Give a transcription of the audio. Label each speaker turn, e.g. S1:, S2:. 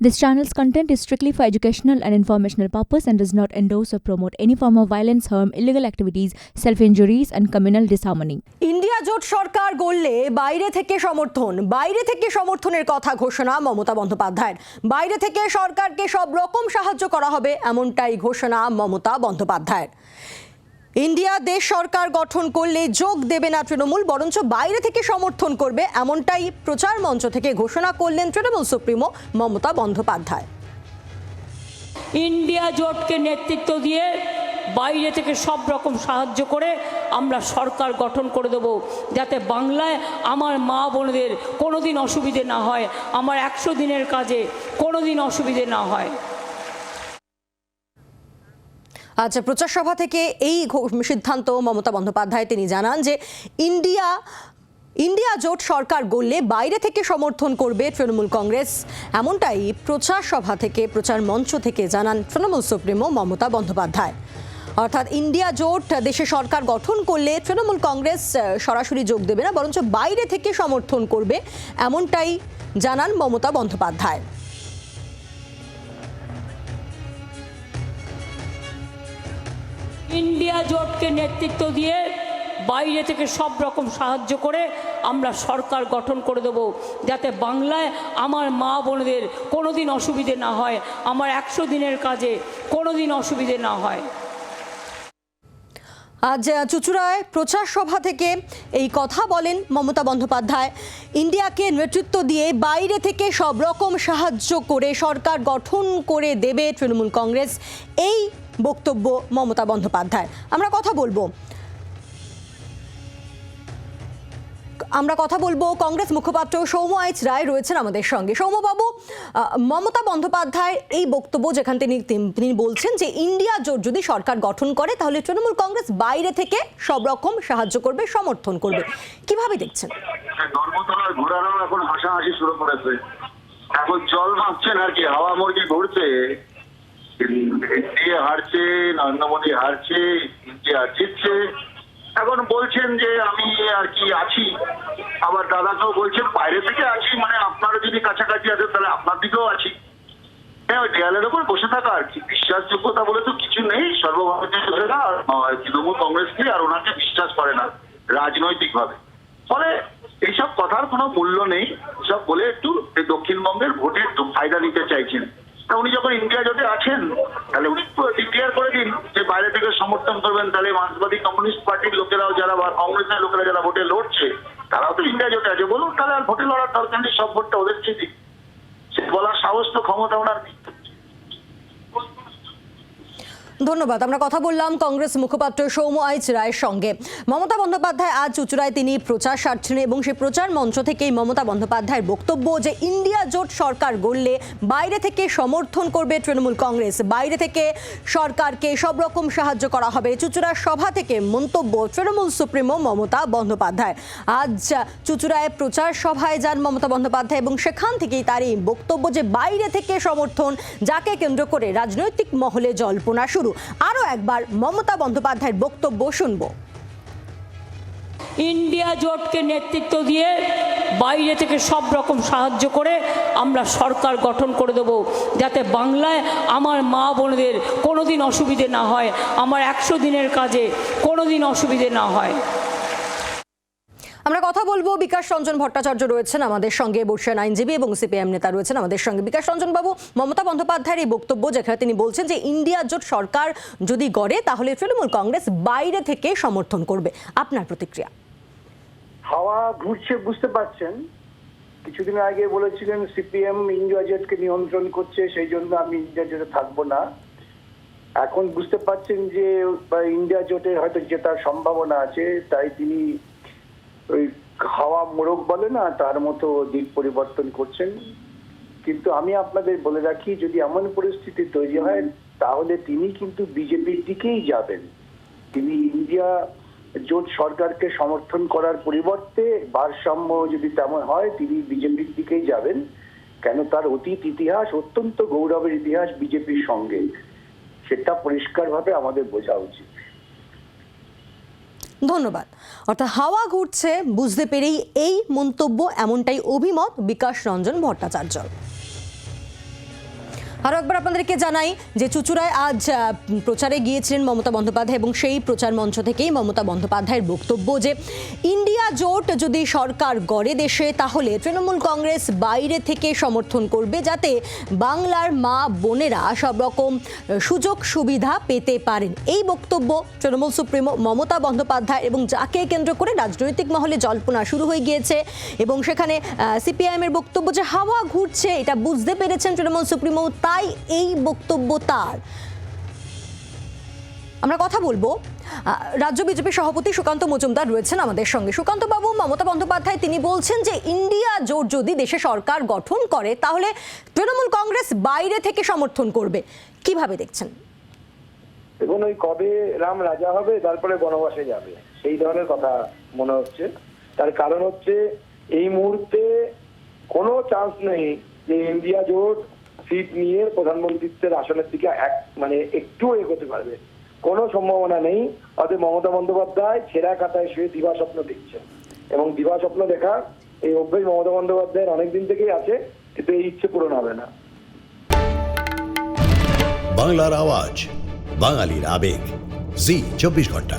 S1: This channel's content is strictly for educational and informational purpose and does not endorse or promote any form of violence, harm, illegal activities, self-injuries and communal disharmony.
S2: India জোট সরকার গড়লে বাইরে থেকে সমর্থনের কথা ঘোষণা মমতা বন্দ্যোপাধ্যায়ের। বাইরে থেকে সরকারকে সব রকম সাহায্য করা হবে এমনটাই ঘোষণা মমতা বন্দ্যোপাধ্যায়ের। ইন্ডিয়া দেশ সরকার গঠন করলে যোগ দেবে না তৃণমূল, বরঞ্চ বাইরে থেকে সমর্থন করবে এমনটাই প্রচার মঞ্চ থেকে ঘোষণা করলেন তৃণমূল সুপ্রিমো মমতা বন্দ্যোপাধ্যায়।
S3: ইন্ডিয়া জোটকে নেতৃত্ব দিয়ে বাইরে থেকে সব রকম সাহায্য করে আমরা সরকার গঠন করে দেব, যাতে বাংলায় আমার মা বোনদের কোনোদিন অসুবিধে না হয়, আমার 100 দিনের কাজে কোনোদিন অসুবিধে না হয়।
S2: আচ্ছা, প্রচার সভা থেকে এই সিদ্ধান্ত মমতা বন্দ্যোপাধ্যায় তিনি জানান যে ইন্ডিয়া জোট সরকার গড়লে বাইরে থেকে সমর্থন করবে তৃণমূল কংগ্রেস, এমনটাই প্রচার সভা থেকে প্রচার মঞ্চ থেকে জানান তৃণমূল সুপ্রিমো মমতা বন্দ্যোপাধ্যায়। অর্থাৎ ইন্ডিয়া জোট দেশে সরকার গঠন করলে তৃণমূল কংগ্রেস সরাসরি যোগ দেবে না, বরঞ্চ বাইরে থেকে সমর্থন করবে এমনটাই জানান মমতা বন্দ্যোপাধ্যায়।
S3: ইন্ডিয়া জোটকে নেতৃত্ব দিয়ে বাইরে থেকে সব রকম সাহায্য করে আমরা সরকার গঠন করে দেব, যাতে বাংলায় আমার মা বোনদের কোনোদিন অসুবিধে না হয়, আমার 100 দিনের কাজে কোনোদিন অসুবিধে না হয়।
S2: আজ চুঁচুড়ায় প্রচার সভা থেকে এই কথা বলেন মমতা বন্দ্যোপাধ্যায়। ইন্ডিয়াকে নেতৃত্ব দিয়ে বাইরে থেকে সব রকম সাহায্য করে সরকার গঠন করে দেবে তৃণমূল কংগ্রেস, এই বক্তব্য মমতা বন্দ্যোপাধ্যায়। আমরা কথা বলবো কংগ্রেস মুখপাত্র সৌম্য আইচ রায় রয়েছেন আমাদের সঙ্গে। সৌম্যবাবু, মমতা বন্দ্যোপাধ্যায়ের এই বক্তব্য যেখান তিনি বলছেন যে ইন্ডিয়া জোট যদি সরকার গঠন করে তাহলে তৃণমূল কংগ্রেস বাইরে থেকে সব রকম সাহায্য করবে, সমর্থন করবে, কিভাবে দেখছেন?
S4: ধর্মতলার ঘোড়ারাও এখন হাসাহাসি শুরু করেছে, এখন জল ভাবছেন আর কি, হাওয়া মুরগি ঘুরছে, ইন্ডিয়া হারছে, নরেন্দ্র মোদী হারছে, ইন্ডিয়া জিতছে, এখন বলছেন যে আমি আর কি আছি, আবার দাদাকেও বলছেন বাইরে থেকে আছি, মানে আপনারা যদি কাছাকাছি আছেন তাহলে আপনার দিকেও আছি। হ্যাঁ, দেয়ালের উপর বসে থাকা আর কি, বিশ্বাসযোগ্যতা বলে তো কিছু নেই সর্বভারতীয় তৃণমূল কংগ্রেসকে, আর ওনাকে বিশ্বাস করে না রাজনৈতিক ভাবে। ফলে এইসব কথার কোনো মূল্য নেই, সব বলে একটু দক্ষিণবঙ্গের ভোটের ফায়দা নিতে চাইছেন। উনি যখন ইন্ডিয়া জোটে আছেন তাহলে উনি ডিক্লেয়ার করে দিন যে বাইরে থেকে সমর্থন করবেন, তাহলে মার্ক্সবাদী কমিউনিস্ট পার্টির লোকেরাও যারা বা কংগ্রেসের লোকেরা যারা ভোটে লড়ছে তারাও তো ইন্ডিয়া জোটে আছে, বলুন তাহলে আর ভোটে লড়ার দরকার নেই, সব ভোটটা ওদেরকে দিন, সে বলার সাহস তো ক্ষমতা ওনার নেই।
S2: ধন্যবাদ। আমরা কথা বললাম কংগ্রেস মুখপাত্র সৌম্য আইচ রায়ের সঙ্গে। মমতা বন্দ্যোপাধ্যায় আজ চুঁচুড়ায় তিনি প্রচার সারছেন এবং সেই প্রচার মঞ্চ থেকেই মমতা বন্দ্যোপাধ্যায়ের বক্তব্য যে ইন্ডিয়া জোট সরকার গড়লে বাইরে থেকে সমর্থন করবে তৃণমূল কংগ্রেস, বাইরে থেকে সরকারকে সব রকম সাহায্য করা হবে। চুঁচুড়ার সভা থেকে মন্তব্য তৃণমূল সুপ্রিমো মমতা বন্দ্যোপাধ্যায়। আজ চুঁচুড়ায় প্রচার সভায় যান মমতা বন্দ্যোপাধ্যায় এবং সেখান থেকেই তার এই বক্তব্য যে বাইরে থেকে সমর্থন, যাকে কেন্দ্র করে রাজনৈতিক মহলে জল্পনা শুরু। আরো একবার মমতা বন্দ্যোপাধ্যায়ের বক্তব্য শুনবো।
S3: ইন্ডিয়া জোটকে নেতৃত্ব দিয়ে বাইরে থেকে সব রকম সাহায্য করে আমরা সরকার গঠন করে দেব, যাতে বাংলায় আমার মা বোনদের কোনোদিন অসুবিধে না হয়, আমার 100 দিনের কাজে কোনোদিন অসুবিধে না হয়।
S2: আমরা কথা বলবো বিকাশ রঞ্জন ভট্টাচার্য রয়েছেন আমাদের সঙ্গে, বর্ষিয়ান আইনজীবী এবং সিপিএম নেতা রয়েছেন আমাদের সঙ্গে। বিকাশ রঞ্জন বাবু, মমতা বন্দ্যোপাধ্যায়ের এই বক্তব্য যেখানে তিনি বলছেন যে ইন্ডিয়া জোট সরকার যদি গড়ে তাহলে তৃণমূল কংগ্রেস বাইরে থেকে সমর্থন করবে, আপনার প্রতিক্রিয়া?
S5: হাওয়া ঘুরছে বুঝতে পারছেন। কিছুদিন আগে বলেছিলেন সিপিএম ইন্ডিয়া জোটকে নিয়ন্ত্রণ করছে, সেই জন্য আমি ইন্ডিয়া জোটে থাকবো না। এখন বুঝতে পারছেন যে ইন্ডিয়া জোটে হয়তো জেতার সম্ভাবনা আছে, তাই তিনি ওই হাওয়া মোড়ক বলে না, তার মতো দিক পরিবর্তন করছেন। কিন্তু আমি আপনাদের বলে রাখি, যদি এমন পরিস্থিতি তৈরি হয় তাহলে তিনি কিন্তু বিজেপির দিকেই যাবেন। তিনি ইন্ডিয়া জোট সরকারকে সমর্থন করার পরিবর্তে ভারসাম্য যদি তেমন হয় তিনি বিজেপির দিকেই যাবেন, কেন তার অতীত ইতিহাস অত্যন্ত গৌরবের ইতিহাস বিজেপির সঙ্গে, সেটা পরিষ্কারভাবে আমাদের বোঝা উচিত।
S2: ধন্যবাদ। অর্থাৎ হাওয়া ঘুরছে বুঝতে পেরেই এই মন্তব্য, এমনটাই অভিমত বিকাশ রঞ্জন ভট্টাচার্য। আরও একবার আপনাদেরকে জানাই যে চুঁচুড়ায় আজ প্রচারে গিয়েছিলেন মমতা বন্দ্যোপাধ্যায় এবং সেই প্রচার মঞ্চ থেকেই মমতা বন্দ্যোপাধ্যায়ের বক্তব্য যে ইন্ডিয়া জোট যদি সরকার গড়ে দেশে তাহলে তৃণমূল কংগ্রেস বাইরে থেকে সমর্থন করবে যাতে বাংলার মা বোনেরা সব রকম সুযোগ সুবিধা পেতে পারেন। এই বক্তব্য তৃণমূল সুপ্রিমো মমতা বন্দ্যোপাধ্যায় এবং যাকে কেন্দ্র করে রাজনৈতিক মহলে জল্পনা শুরু হয়ে গিয়েছে এবং সেখানে সিপিআইএমের বক্তব্য যে হাওয়া ঘুরছে এটা বুঝতে পেরেছেন তৃণমূল সুপ্রিমো, তাই এই বক্তব্য তার। আমরা কথা বলবো রাজ্য বিজেপি সভাপতি সুকান্ত মজুমদার রয়েছেন আমাদের সঙ্গে। সুকান্ত বাবু, মমতা বন্দ্যোপাধ্যায় তিনি বলছেন যে ইন্ডিয়া জোট যদি দেশে সরকার গঠন করে তাহলে তৃণমূল কংগ্রেস বাইরে থেকে সমর্থন করবে, কিভাবে দেখছেন?
S6: দেখুন, ওই কবে রাম রাজা হবে তারপরে বনবাসে যাবে সেই ধরনের কথা মনে হচ্ছে। তার কারণ হচ্ছে এই মুহূর্তে কোনো চান্স নেই যে ইন্ডিয়া জোট সিট নিয়ে প্রধানমন্ত্রীত্বের আসনের দিকে একটু এগোতে পারবে, কোনো সম্ভাবনা নেই। অতএব মমতা বন্দ্যোপাধ্যায় ছেঁড়া কাটায় শুয়ে দিবা স্বপ্ন দেখছেন এবং দিবা স্বপ্ন দেখা এই অভ্যেস মমতা বন্দ্যোপাধ্যায়ের অনেকদিন থেকেই আছে, কিন্তু এই ইচ্ছে পূরণ হবে না।
S7: বাংলার আওয়াজ, বাঙালির আবেগ, জি 24 ঘন্টা।